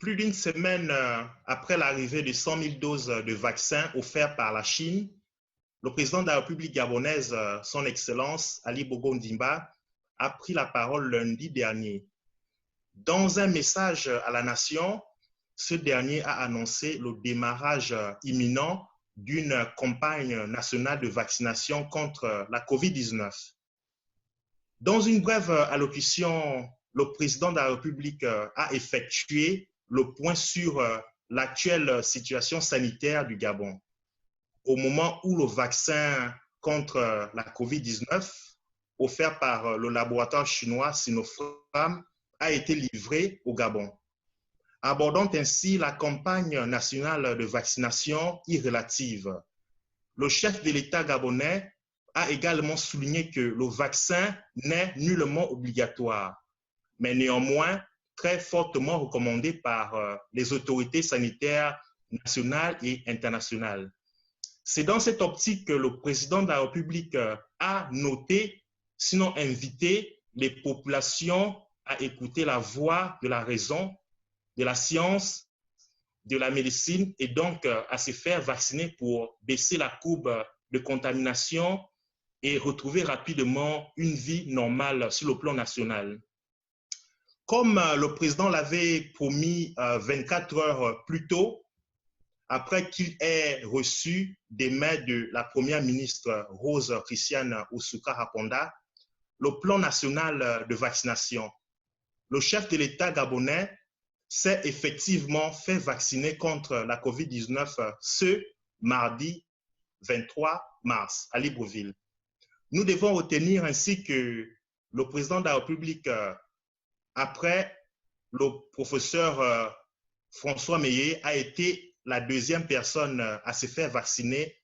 Plus d'une semaine après l'arrivée de 100 000 doses de vaccins offerts par la Chine, le président de la République gabonaise, son Excellence Ali Bongo Ondimba, a pris la parole lundi dernier. Dans un message à la nation, ce dernier a annoncé le démarrage imminent d'une campagne nationale de vaccination contre la COVID-19. Dans une brève allocution, le président de la République a effectué le point sur l'actuelle situation sanitaire du Gabon. Au moment où le vaccin contre la COVID-19, offert par le laboratoire chinois Sinopharm, a été livré au Gabon. Abordant ainsi la campagne nationale de vaccination irrélative, le chef de l'État gabonais a également souligné que le vaccin n'est nullement obligatoire, mais néanmoins très fortement recommandé par les autorités sanitaires nationales et internationales. C'est dans cette optique que le président de la République a noté, sinon invité, les populations à écouter la voix de la raison, de la science, de la médecine et donc à se faire vacciner pour baisser la courbe de contamination et retrouver rapidement une vie normale sur le plan national. Comme le président l'avait promis 24 heures plus tôt, après qu'il ait reçu des mains de la première ministre Rose Christiane Oussouka-Raponda le plan national de vaccination, le chef de l'État gabonais s'est effectivement fait vacciner contre la COVID-19 ce mardi 23 mars à Libreville. Nous devons retenir ainsi que le président de la République, après le professeur François Meillet, a été la deuxième personne à se faire vacciner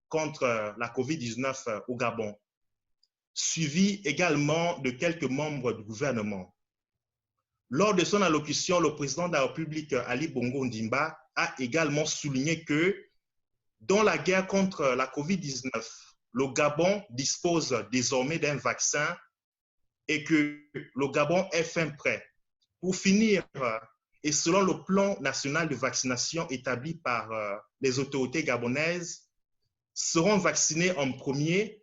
contre la COVID-19 au Gabon, suivi également de quelques membres du gouvernement. Lors de son allocution, le président de la République, Ali Bongo Ondimba, a également souligné que dans la guerre contre la COVID-19, le Gabon dispose désormais d'un vaccin et que le Gabon est fin prêt. Pour finir, et selon le plan national de vaccination établi par les autorités gabonaises, seront vaccinés en premier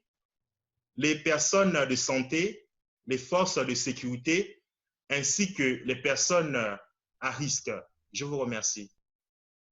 les personnes de santé, les forces de sécurité, ainsi que les personnes à risque. Je vous remercie.